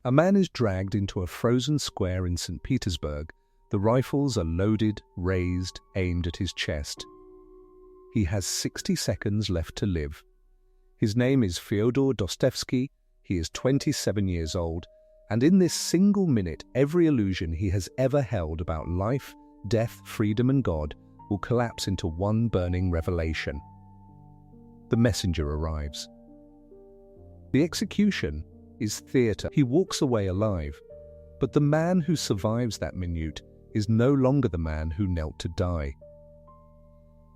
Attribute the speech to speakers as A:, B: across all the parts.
A: A man is dragged into a frozen square in St. Petersburg. The rifles are loaded, raised, aimed at his chest. He has 60 seconds left to live. His name is Fyodor Dostoevsky. He is 27 years old, and in this single minute, every illusion he has ever held about life, death, freedom, and God will collapse into one burning revelation. The messenger arrives. The execution is theatre. He walks away alive, but the man who survives that minute is no longer the man who knelt to die.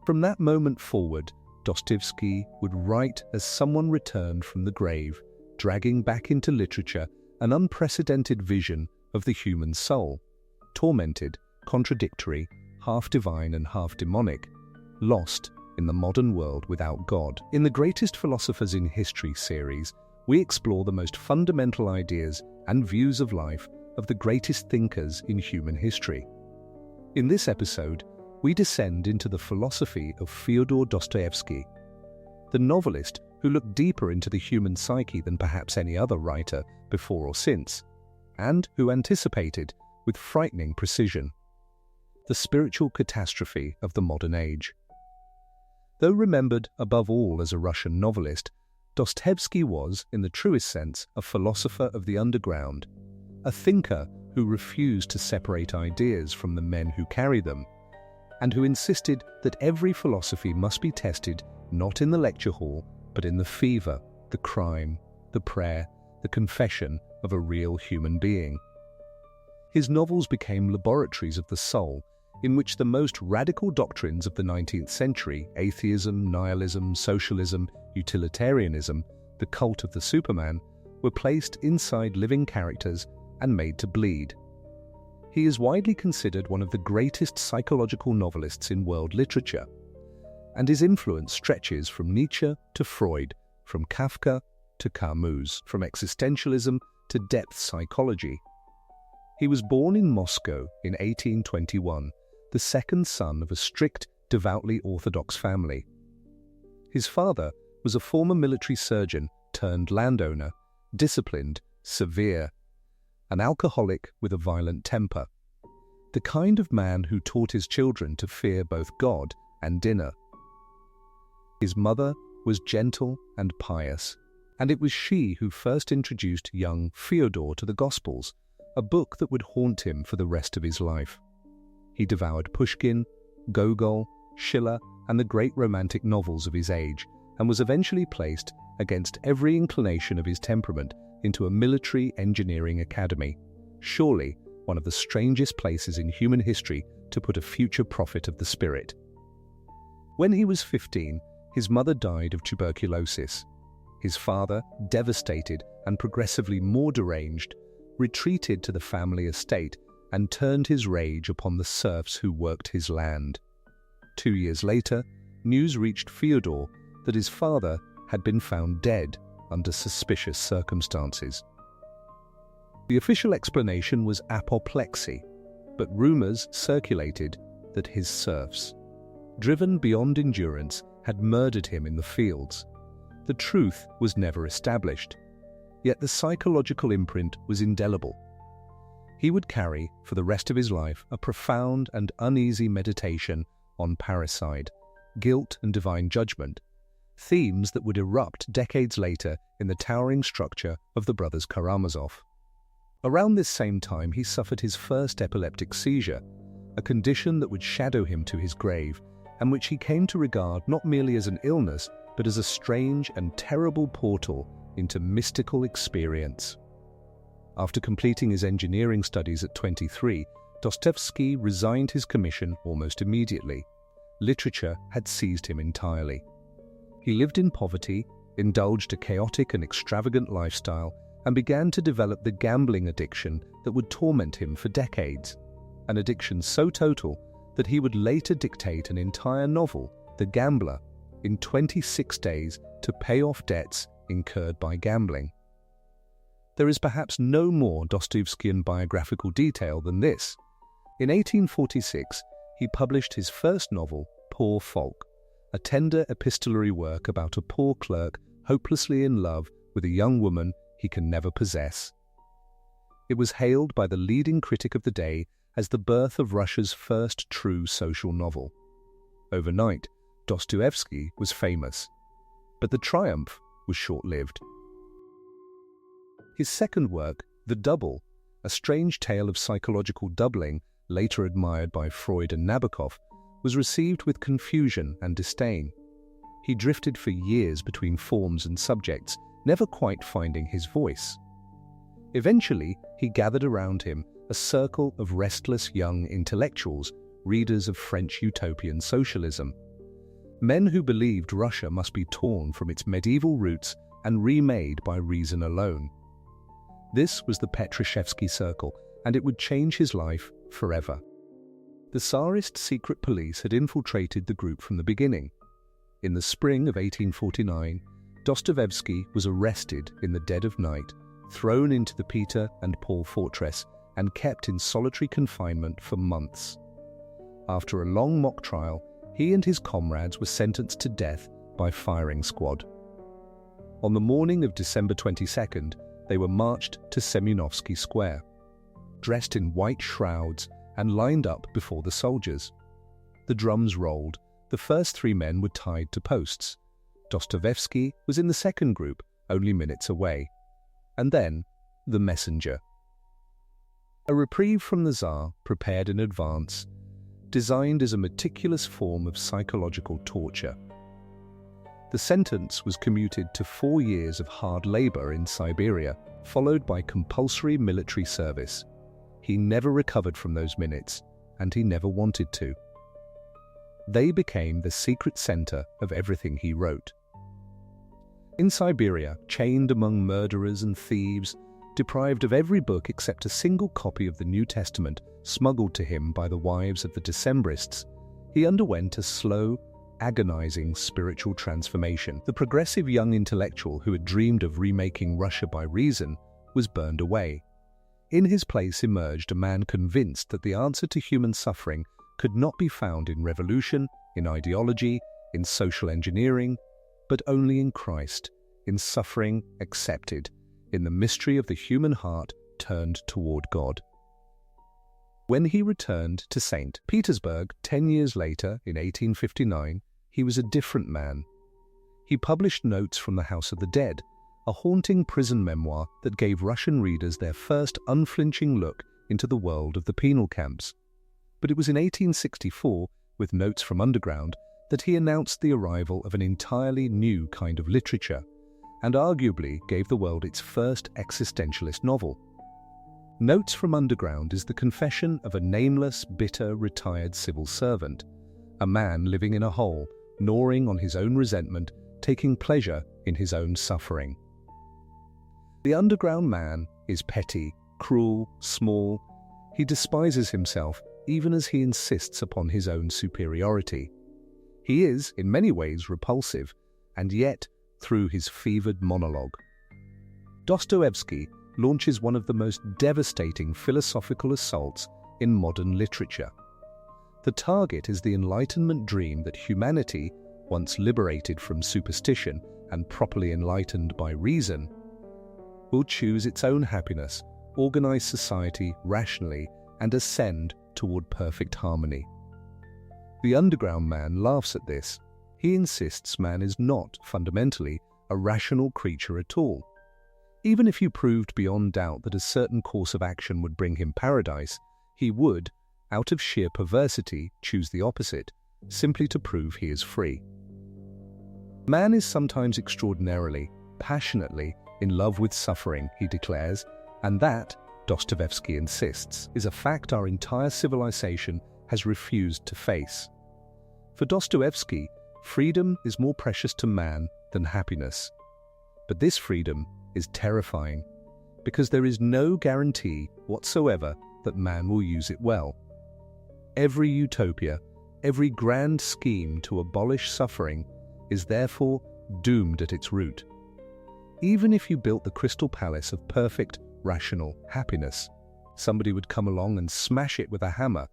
A: From that moment forward, Dostoevsky would write as someone returned from the grave, dragging back into literature an unprecedented vision of the human soul, tormented, contradictory, half divine and half demonic, lost in the modern world without God. In the Greatest Philosophers in History series, we explore the most fundamental ideas and views of life of the greatest thinkers in human history. In this episode, we descend into the philosophy of Fyodor Dostoevsky, the novelist who looked deeper into the human psyche than perhaps any other writer before or since, and who anticipated, with frightening precision, the spiritual catastrophe of the modern age. Though remembered above all as a Russian novelist, Dostoevsky was, in the truest sense, a philosopher of the underground, a thinker who refused to separate ideas from the men who carry them, and who insisted that every philosophy must be tested not in the lecture hall, but in the fever, the crime, the prayer, the confession of a real human being. His novels became laboratories of the soul, in which the most radical doctrines of the 19th century, atheism, nihilism, socialism, utilitarianism, the cult of the Superman, were placed inside living characters and made to bleed. He is widely considered one of the greatest psychological novelists in world literature, and his influence stretches from Nietzsche to Freud, from Kafka to Camus, from existentialism to depth psychology. He was born in Moscow in 1821, the second son of a strict, devoutly Orthodox family. His father was a former military surgeon turned landowner, disciplined, severe, an alcoholic with a violent temper, the kind of man who taught his children to fear both God and dinner. His mother was gentle and pious, and it was she who first introduced young Fyodor to the Gospels, a book that would haunt him for the rest of his life. He devoured Pushkin, Gogol, Schiller, and the great romantic novels of his age, and was eventually placed, against every inclination of his temperament, into a military engineering academy, surely one of the strangest places in human history to put a future prophet of the spirit. When he was 15, his mother died of tuberculosis. His father, devastated and progressively more deranged, retreated to the family estate and turned his rage upon the serfs who worked his land. 2 years later, news reached Fyodor that his father had been found dead under suspicious circumstances. The official explanation was apoplexy, but rumors circulated that his serfs, driven beyond endurance, had murdered him in the fields. The truth was never established, yet the psychological imprint was indelible. He would carry, for the rest of his life, a profound and uneasy meditation on parricide, guilt and divine judgment, themes that would erupt decades later in the towering structure of the brothers Karamazov. Around this same time, he suffered his first epileptic seizure, a condition that would shadow him to his grave, and which he came to regard not merely as an illness, but as a strange and terrible portal into mystical experience. After completing his engineering studies at 23, Dostoevsky resigned his commission almost immediately. Literature had seized him entirely. He lived in poverty, indulged a chaotic and extravagant lifestyle, and began to develop the gambling addiction that would torment him for decades, an addiction so total that he would later dictate an entire novel, The Gambler, in 26 days to pay off debts incurred by gambling. There is perhaps no more Dostoevskian biographical detail than this. In 1846, he published his first novel, Poor Folk, a tender epistolary work about a poor clerk hopelessly in love with a young woman he can never possess. It was hailed by the leading critic of the day as the birth of Russia's first true social novel. Overnight, Dostoevsky was famous, but the triumph was short-lived. His second work, The Double, a strange tale of psychological doubling, later admired by Freud and Nabokov, was received with confusion and disdain. He drifted for years between forms and subjects, never quite finding his voice. Eventually, he gathered around him a circle of restless young intellectuals, readers of French utopian socialism. Men who believed Russia must be torn from its medieval roots and remade by reason alone. This was the Petrashevsky Circle, and it would change his life forever. The Tsarist secret police had infiltrated the group from the beginning. In the spring of 1849, Dostoevsky was arrested in the dead of night, thrown into the Peter and Paul fortress, and kept in solitary confinement for months. After a long mock trial, he and his comrades were sentenced to death by firing squad. On the morning of December 22nd, they were marched to Semyonovsky Square, dressed in white shrouds and lined up before the soldiers. The drums rolled. The first three men were tied to posts. Dostoevsky was in the second group, only minutes away. And then, the messenger. A reprieve from the Tsar, prepared in advance, designed as a meticulous form of psychological torture. The sentence was commuted to 4 years of hard labor in Siberia, followed by compulsory military service. He never recovered from those minutes, and he never wanted to. They became the secret center of everything he wrote. In Siberia, chained among murderers and thieves, deprived of every book except a single copy of the New Testament smuggled to him by the wives of the Decembrists, he underwent a slow, agonizing spiritual transformation. The progressive young intellectual who had dreamed of remaking Russia by reason was burned away. In his place emerged a man convinced that the answer to human suffering could not be found in revolution, in ideology, in social engineering, but only in Christ, in suffering accepted, in the mystery of the human heart turned toward God. When he returned to St. Petersburg 10 years later, in 1859, he was a different man. He published Notes from the House of the Dead, a haunting prison memoir that gave Russian readers their first unflinching look into the world of the penal camps. But it was in 1864, with Notes from Underground, that he announced the arrival of an entirely new kind of literature, and arguably gave the world its first existentialist novel. Notes from Underground is the confession of a nameless, bitter, retired civil servant, a man living in a hole, gnawing on his own resentment, taking pleasure in his own suffering. The underground man is petty, cruel, small. He despises himself even as he insists upon his own superiority. He is, in many ways, repulsive, and yet through his fevered monologue. Dostoevsky launches one of the most devastating philosophical assaults in modern literature. The target is the Enlightenment dream that humanity, once liberated from superstition and properly enlightened by reason, will choose its own happiness, organize society rationally, and ascend toward perfect harmony. The underground man laughs at this. He insists man is not, fundamentally, a rational creature at all. Even if you proved beyond doubt that a certain course of action would bring him paradise, he would, out of sheer perversity, choose the opposite, simply to prove he is free. Man is sometimes extraordinarily, passionately, in love with suffering, he declares, and that, Dostoevsky insists, is a fact our entire civilization has refused to face. For Dostoevsky, freedom is more precious to man than happiness. But this freedom is terrifying, because there is no guarantee whatsoever that man will use it well. Every utopia, every grand scheme to abolish suffering is therefore doomed at its root. Even if you built the crystal palace of perfect, rational happiness, somebody would come along and smash it with a hammer,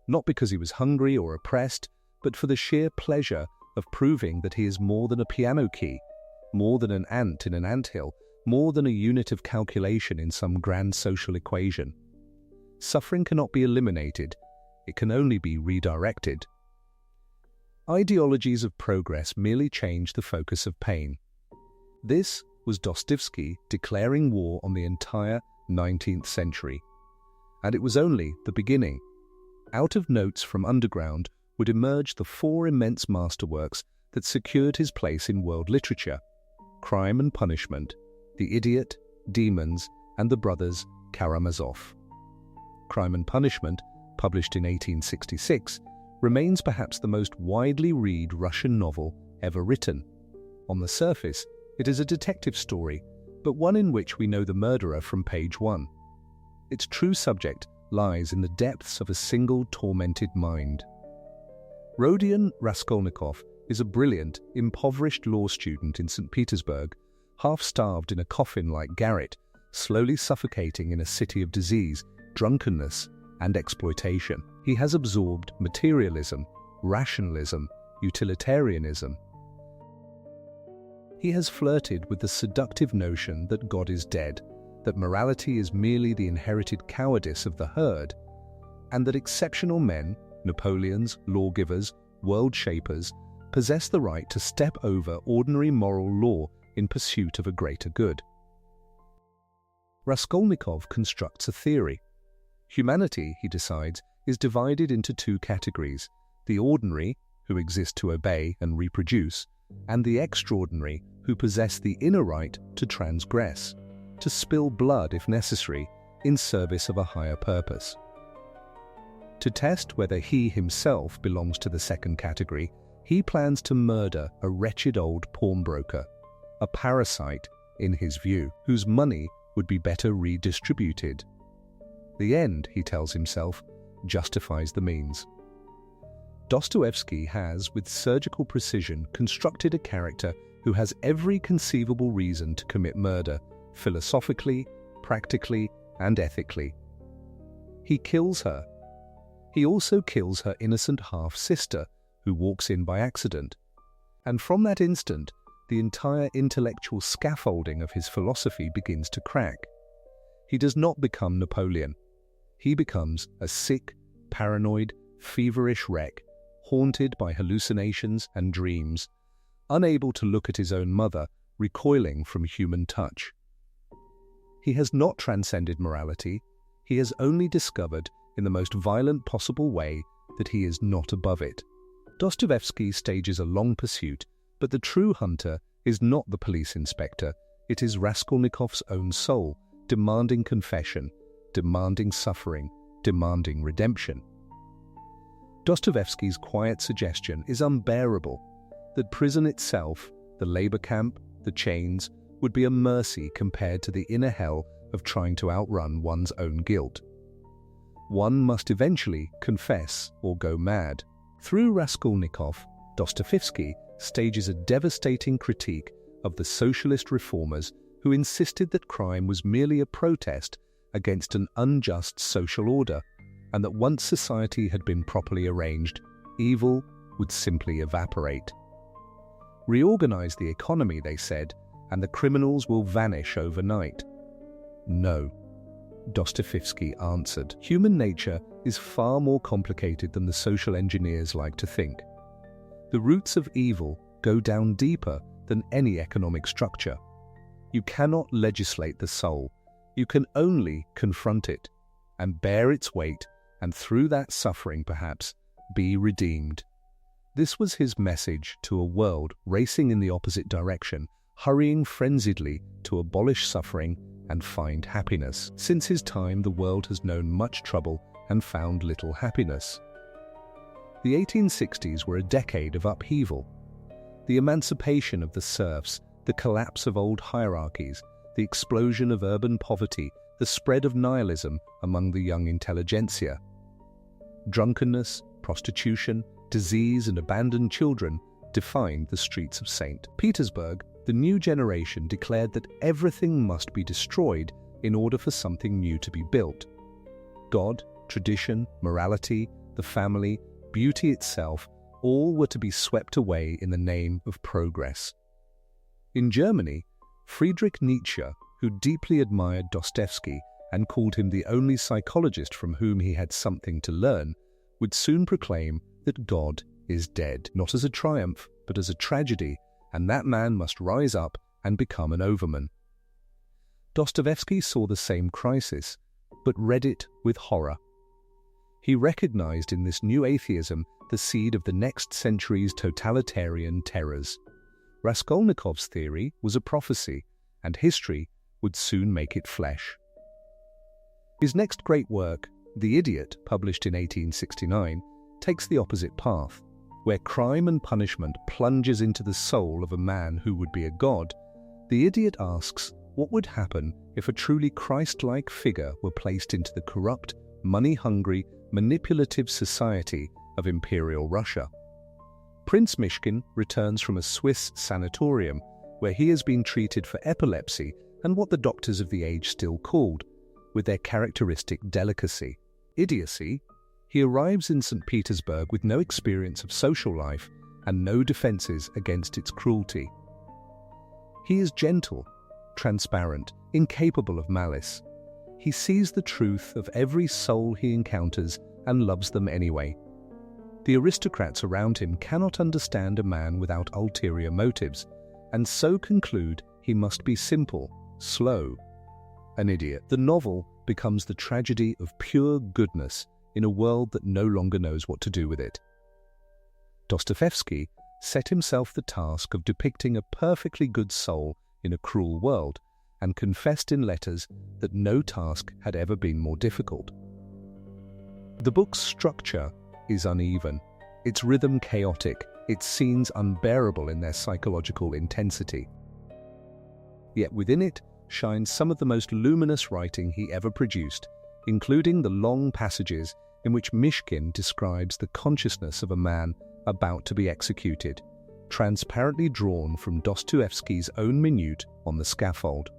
A: not because he was hungry or oppressed, but for the sheer pleasure of proving that he is more than a piano key, more than an ant in an anthill, more than a unit of calculation in some grand social equation. Suffering cannot be eliminated, it can only be redirected. Ideologies of progress merely change the focus of pain. This was Dostoevsky declaring war on the entire 19th century. And it was only the beginning. Out of Notes from Underground would emerge the four immense masterworks that secured his place in world literature: Crime and Punishment, The Idiot, Demons, and the Brothers Karamazov. Crime and Punishment, published in 1866, remains perhaps the most widely read Russian novel ever written. On the surface, it is a detective story, but one in which we know the murderer from page 1. Its true subject lies in the depths of a single tormented mind. Rodion Raskolnikov is a brilliant, impoverished law student in St. Petersburg, half-starved in a coffin-like garret, slowly suffocating in a city of disease, drunkenness, and exploitation. He has absorbed materialism, rationalism, utilitarianism. He has flirted with the seductive notion that God is dead, that morality is merely the inherited cowardice of the herd, and that exceptional men, Napoleons, lawgivers, world shapers, possess the right to step over ordinary moral law in pursuit of a greater good. Raskolnikov constructs a theory. Humanity, he decides, is divided into two categories: the ordinary, who exist to obey and reproduce, and the extraordinary, who possess the inner right to transgress, to spill blood if necessary, in service of a higher purpose. To test whether he himself belongs to the second category, he plans to murder a wretched old pawnbroker, a parasite, in his view, whose money would be better redistributed. The end, he tells himself, justifies the means. Dostoevsky has, with surgical precision, constructed a character who has every conceivable reason to commit murder, philosophically, practically, and ethically. He kills her. He also kills her innocent half-sister, who walks in by accident. And from that instant, the entire intellectual scaffolding of his philosophy begins to crack. He does not become Napoleon. He becomes a sick, paranoid, feverish wreck, haunted by hallucinations and dreams, unable to look at his own mother, recoiling from human touch. He has not transcended morality, he has only discovered, in the most violent possible way, that he is not above it. Dostoevsky stages a long pursuit, but the true hunter is not the police inspector, it is Raskolnikov's own soul, demanding confession, demanding suffering, demanding redemption. Dostoevsky's quiet suggestion is unbearable, that prison itself, the labor camp, the chains, would be a mercy compared to the inner hell of trying to outrun one's own guilt. One must eventually confess or go mad. Through Raskolnikov, Dostoevsky stages a devastating critique of the socialist reformers who insisted that crime was merely a protest against an unjust social order, and that once society had been properly arranged, evil would simply evaporate. Reorganize the economy, they said, and the criminals will vanish overnight. No, Dostoevsky answered. Human nature is far more complicated than the social engineers like to think. The roots of evil go down deeper than any economic structure. You cannot legislate the soul. You can only confront it and bear its weight, and through that suffering, perhaps, be redeemed. This was his message to a world racing in the opposite direction, hurrying frenziedly to abolish suffering and find happiness. Since his time, the world has known much trouble and found little happiness. The 1860s were a decade of upheaval. The emancipation of the serfs, the collapse of old hierarchies, the explosion of urban poverty, the spread of nihilism among the young intelligentsia. Drunkenness, prostitution, disease, and abandoned children defined the streets of St. Petersburg. The new generation declared that everything must be destroyed in order for something new to be built. God, tradition, morality, the family, beauty itself, all were to be swept away in the name of progress. In Germany, Friedrich Nietzsche, who deeply admired Dostoevsky and called him the only psychologist from whom he had something to learn, would soon proclaim that God is dead, not as a triumph, but as a tragedy, and that man must rise up and become an overman. Dostoevsky saw the same crisis, but read it with horror. He recognized in this new atheism the seed of the next century's totalitarian terrors. Raskolnikov's theory was a prophecy, and history would soon make it flesh. His next great work, The Idiot, published in 1869, takes the opposite path. Where crime and punishment plunges into the soul of a man who would be a god, The Idiot asks what would happen if a truly Christ-like figure were placed into the corrupt, money-hungry, manipulative society of Imperial Russia. Prince Mishkin returns from a Swiss sanatorium where he has been treated for epilepsy and what the doctors of the age still called, with their characteristic delicacy, idiocy. He arrives in St. Petersburg with no experience of social life and no defenses against its cruelty. He is gentle, transparent, incapable of malice. He sees the truth of every soul he encounters and loves them anyway. The aristocrats around him cannot understand a man without ulterior motives, and so conclude he must be simple, slow, an idiot. The novel becomes the tragedy of pure goodness in a world that no longer knows what to do with it. Dostoevsky set himself the task of depicting a perfectly good soul in a cruel world, and confessed in letters that no task had ever been more difficult. The book's structure is uneven, its rhythm chaotic, its scenes unbearable in their psychological intensity. Yet within it shines some of the most luminous writing he ever produced, including the long passages in which Mishkin describes the consciousness of a man about to be executed, transparently drawn from Dostoevsky's own minute on the scaffold.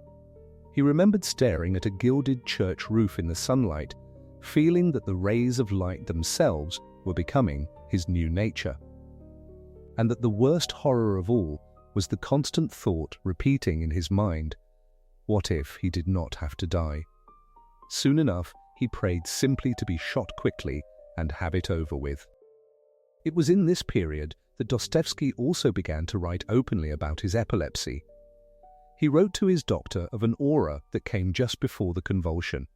A: He remembered staring at a gilded church roof in the sunlight, feeling that the rays of light themselves were becoming his new nature, and that the worst horror of all was the constant thought repeating in his mind, what if he did not have to die? Soon enough, he prayed simply to be shot quickly and have it over with. It was in this period that Dostoevsky also began to write openly about his epilepsy. He wrote to his doctor of an aura that came just before the convulsion,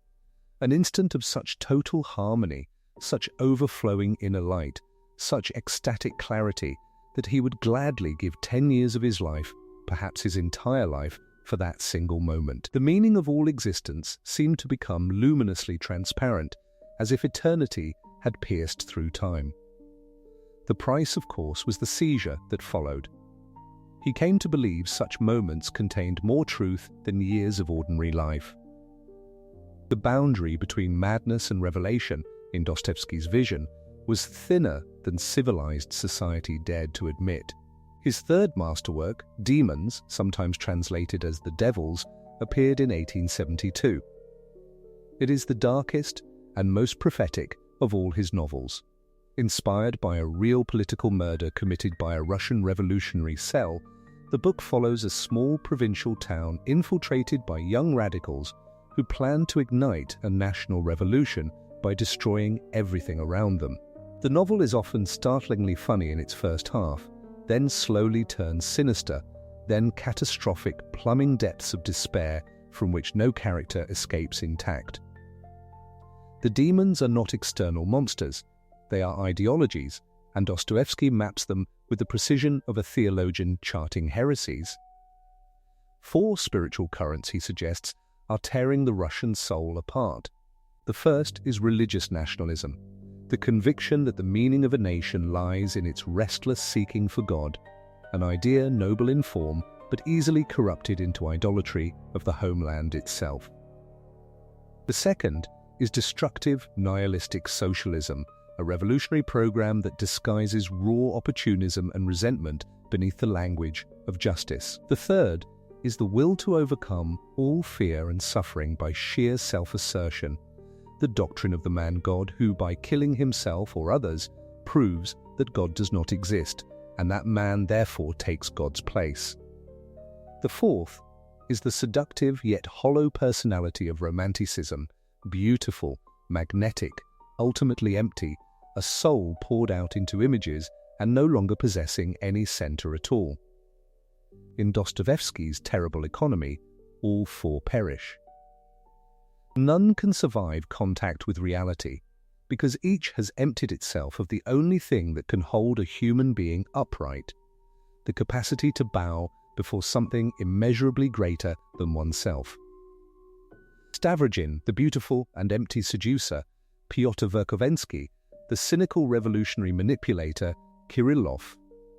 A: an instant of such total harmony, such overflowing inner light, such ecstatic clarity, that he would gladly give 10 years of his life, perhaps his entire life, for that single moment. The meaning of all existence seemed to become luminously transparent, as if eternity had pierced through time. The price, of course, was the seizure that followed. He came to believe such moments contained more truth than years of ordinary life. The boundary between madness and revelation in Dostoevsky's vision was thinner than civilized society dared to admit. His third masterwork, Demons, sometimes translated as The Devils, appeared in 1872. It is the darkest and most prophetic of all his novels. Inspired by a real political murder committed by a Russian revolutionary cell, the book follows a small provincial town infiltrated by young radicals who plan to ignite a national revolution by destroying everything around them. The novel is often startlingly funny in its first half, then slowly turns sinister, then catastrophic, plumbing depths of despair from which no character escapes intact. The demons are not external monsters, they are ideologies, and Dostoevsky maps them with the precision of a theologian charting heresies. 4 spiritual currents, he suggests, are tearing the Russian soul apart. The first is religious nationalism, the conviction that the meaning of a nation lies in its restless seeking for God, an idea noble in form but easily corrupted into idolatry of the homeland itself. The second is destructive nihilistic socialism, a revolutionary program that disguises raw opportunism and resentment beneath the language of justice. The third is the will to overcome all fear and suffering by sheer self-assertion, the doctrine of the man-God who, by killing himself or others, proves that God does not exist, and that man therefore takes God's place. The fourth is the seductive yet hollow personality of romanticism, beautiful, magnetic, ultimately empty, a soul poured out into images and no longer possessing any center at all. In Dostoevsky's terrible economy, all four perish. None can survive contact with reality, because each has emptied itself of the only thing that can hold a human being upright, the capacity to bow before something immeasurably greater than oneself. Stavrogin, the beautiful and empty seducer, Pyotr Verkovensky, the cynical revolutionary manipulator, Kirillov,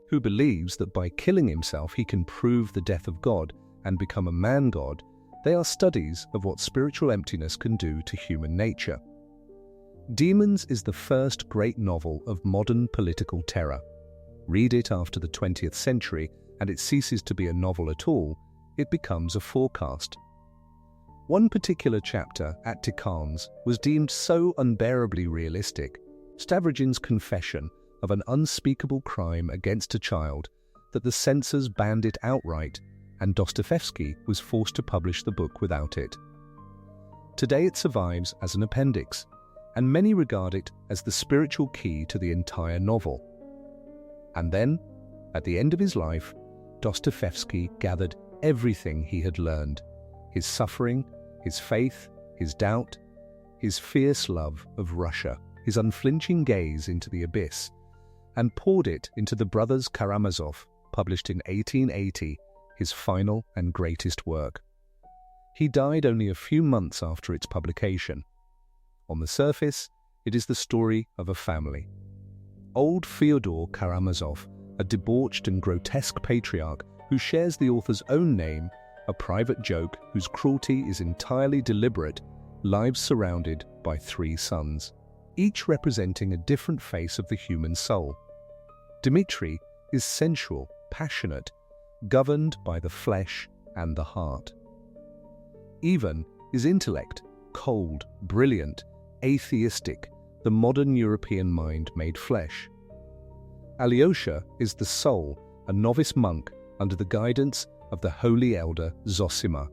A: who believes that by killing himself he can prove the death of God and become a man-god, they are studies of what spiritual emptiness can do to human nature. Demons is the first great novel of modern political terror. Read it after the 20th century and it ceases to be a novel at all, it becomes a forecast. One particular chapter, At Tikhans, was deemed so unbearably realistic, Stavrogin's confession of an unspeakable crime against a child, that the censors banned it outright, and Dostoevsky was forced to publish the book without it. Today it survives as an appendix, and many regard it as the spiritual key to the entire novel. And then, at the end of his life, Dostoevsky gathered everything he had learned, his suffering, his faith, his doubt, his fierce love of Russia, his unflinching gaze into the abyss, and poured it into the Brothers Karamazov, published in 1880, his final and greatest work. He died only a few months after its publication. On the surface, it is the story of a family. Old Fyodor Karamazov, a debauched and grotesque patriarch who shares the author's own name, a private joke whose cruelty is entirely deliberate, lives surrounded by three sons, each representing a different face of the human soul. Dmitri is sensual, passionate, governed by the flesh and the heart. Ivan is intellect, cold, brilliant, atheistic, the modern European mind made flesh. Alyosha is the soul, a novice monk under the guidance of the holy elder Zosima.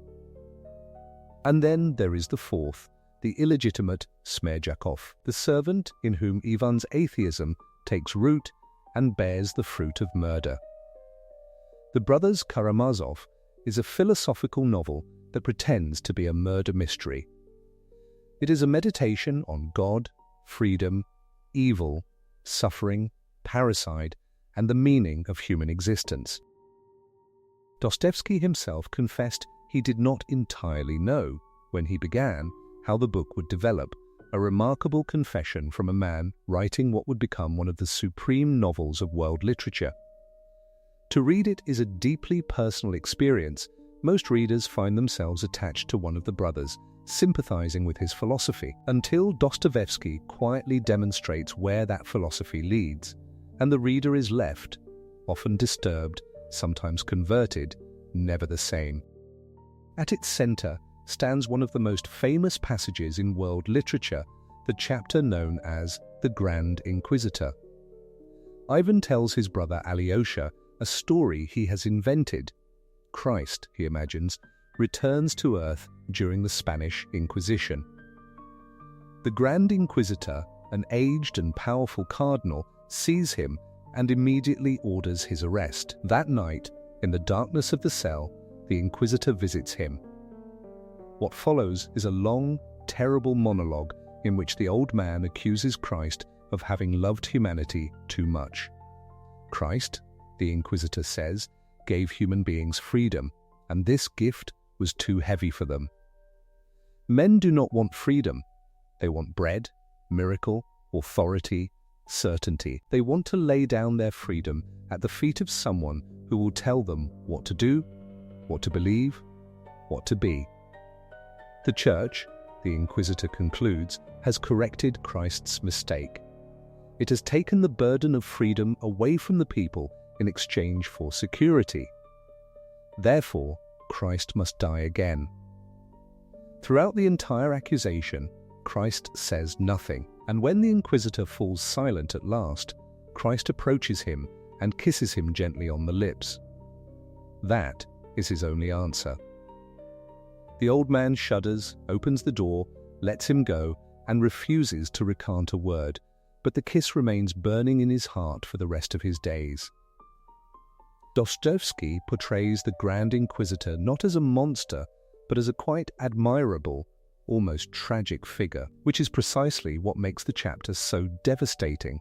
A: And then there is the fourth, the illegitimate Smerdyakov, the servant in whom Ivan's atheism takes root and bears the fruit of murder. The Brothers Karamazov is a philosophical novel that pretends to be a murder mystery. It is a meditation on God, freedom, evil, suffering, parricide, and the meaning of human existence. Dostoevsky himself confessed he did not entirely know, when he began, how the book would develop, a remarkable confession from a man writing what would become one of the supreme novels of world literature. To read it is a deeply personal experience. Most readers find themselves attached to one of the brothers, sympathizing with his philosophy, until Dostoevsky quietly demonstrates where that philosophy leads, and the reader is left, often disturbed, sometimes converted, never the same. At its center stands one of the most famous passages in world literature, the chapter known as the Grand Inquisitor. Ivan tells his brother Alyosha a story he has invented. Christ, he imagines, returns to Earth during the Spanish Inquisition. The Grand Inquisitor, an aged and powerful cardinal, sees him and immediately orders his arrest. That night, in the darkness of the cell, the Inquisitor visits him. What follows is a long, terrible monologue in which the old man accuses Christ of having loved humanity too much. Christ, the Inquisitor says, gave human beings freedom, and this gift was too heavy for them. Men do not want freedom. They want bread, miracle, authority, certainty. They want to lay down their freedom at the feet of someone who will tell them what to do, what to believe, what to be. The Church, the Inquisitor concludes, has corrected Christ's mistake. It has taken the burden of freedom away from the people in exchange for security. Therefore, Christ must die again. Throughout the entire accusation, Christ says nothing, and when the Inquisitor falls silent at last, Christ approaches him and kisses him gently on the lips. That is his only answer. The old man shudders, opens the door, lets him go, and refuses to recant a word, but the kiss remains burning in his heart for the rest of his days. Dostoevsky portrays the Grand Inquisitor not as a monster, but as a quite admirable, almost tragic figure, which is precisely what makes the chapter so devastating.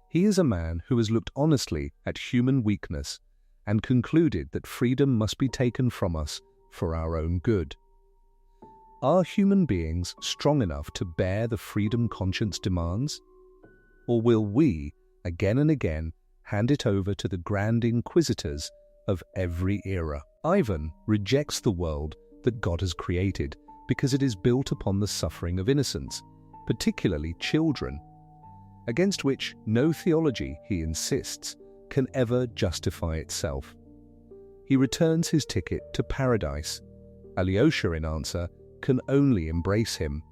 A: He is a man who has looked honestly at human weakness and concluded that freedom must be taken from us for our own good. Are human beings strong enough to bear the freedom conscience demands? Or will we, again and again, hand it over to the Grand Inquisitors of every era? Ivan rejects the world that God has created because it is built upon the suffering of innocents, particularly children, against which no theology, he insists, can ever justify itself. He returns his ticket to paradise. Alyosha, in answer, can only embrace him.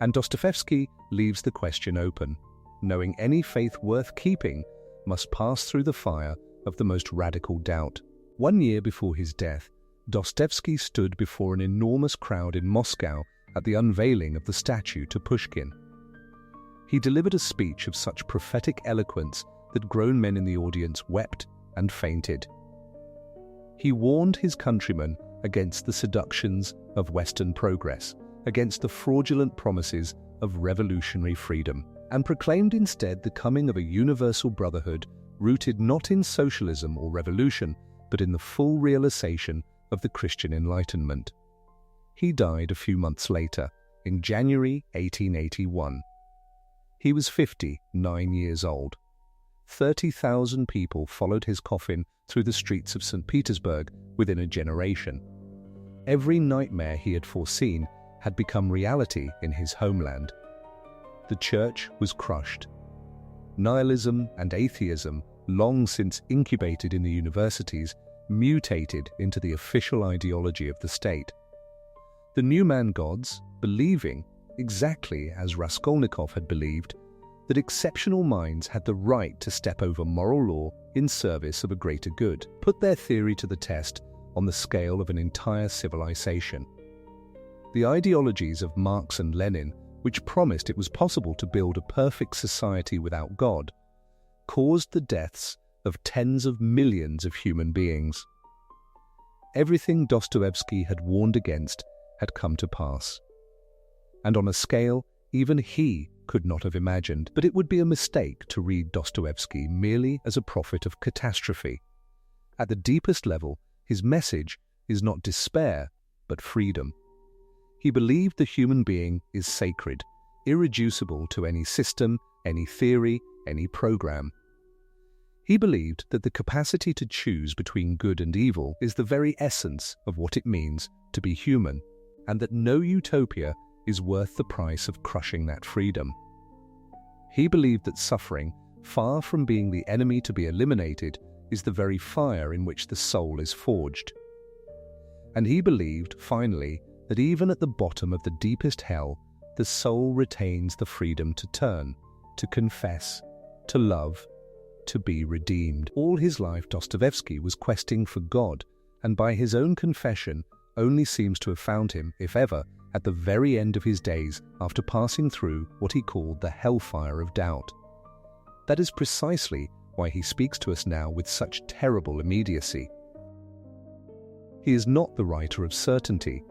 A: And Dostoevsky leaves the question open, knowing any faith worth keeping must pass through the fire of the most radical doubt. 1 year before his death, Dostoevsky stood before an enormous crowd in Moscow at the unveiling of the statue to Pushkin. He delivered a speech of such prophetic eloquence that grown men in the audience wept and fainted. He warned his countrymen against the seductions of Western progress, against the fraudulent promises of revolutionary freedom, and proclaimed instead the coming of a universal brotherhood rooted not in socialism or revolution, but in the full realization of the Christian Enlightenment. He died a few months later, in January 1881. He was 59 years old. 30,000 people followed his coffin through the streets of St. Petersburg within a generation. Every nightmare he had foreseen had become reality in his homeland. The church was crushed. Nihilism and atheism, long since incubated in the universities, mutated into the official ideology of the state. The new man gods, believing, exactly as Raskolnikov had believed, that exceptional minds had the right to step over moral law in service of a greater good, put their theory to the test on the scale of an entire civilization. The ideologies of Marx and Lenin, which promised it was possible to build a perfect society without God, caused the deaths of tens of millions of human beings. Everything Dostoevsky had warned against had come to pass, and on a scale even he could not have imagined. But it would be a mistake to read Dostoevsky merely as a prophet of catastrophe. At the deepest level, his message is not despair, but freedom. He believed the human being is sacred, irreducible to any system, any theory, any program. He believed that the capacity to choose between good and evil is the very essence of what it means to be human, and that no utopia is worth the price of crushing that freedom. He believed that suffering, far from being the enemy to be eliminated, is the very fire in which the soul is forged. And he believed, finally, that even at the bottom of the deepest hell, the soul retains the freedom to turn, to confess, to love, to be redeemed. All his life Dostoevsky was questing for God, and by his own confession only seems to have found him, if ever, at the very end of his days after passing through what he called the hellfire of doubt. That is precisely why he speaks to us now with such terrible immediacy. He is not the writer of certainty.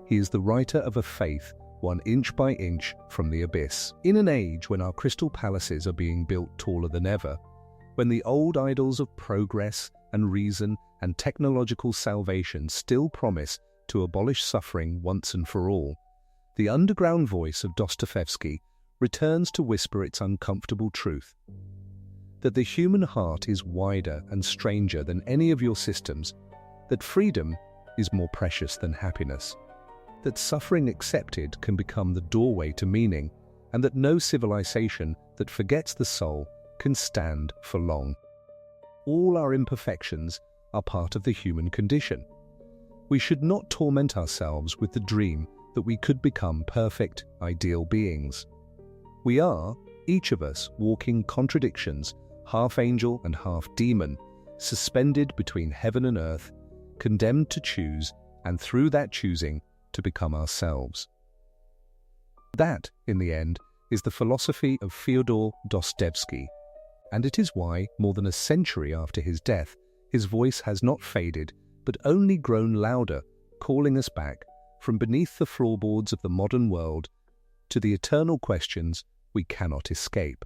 A: He is the writer of a faith won inch by inch from the abyss. In an age when our crystal palaces are being built taller than ever, when the old idols of progress and reason and technological salvation still promise to abolish suffering once and for all, the underground voice of Dostoevsky returns to whisper its uncomfortable truth, that the human heart is wider and stranger than any of your systems, that freedom is more precious than happiness, that suffering accepted can become the doorway to meaning, and that no civilization that forgets the soul can stand for long. All our imperfections are part of the human condition. We should not torment ourselves with the dream that we could become perfect, ideal beings. We are, each of us, walking contradictions, half angel and half demon, suspended between heaven and earth, condemned to choose and through that choosing to become ourselves. That, in the end, is the philosophy of Fyodor Dostoevsky, and it is why, more than a century after his death, his voice has not faded but only grown louder, calling us back from beneath the floorboards of the modern world to the eternal questions we cannot escape.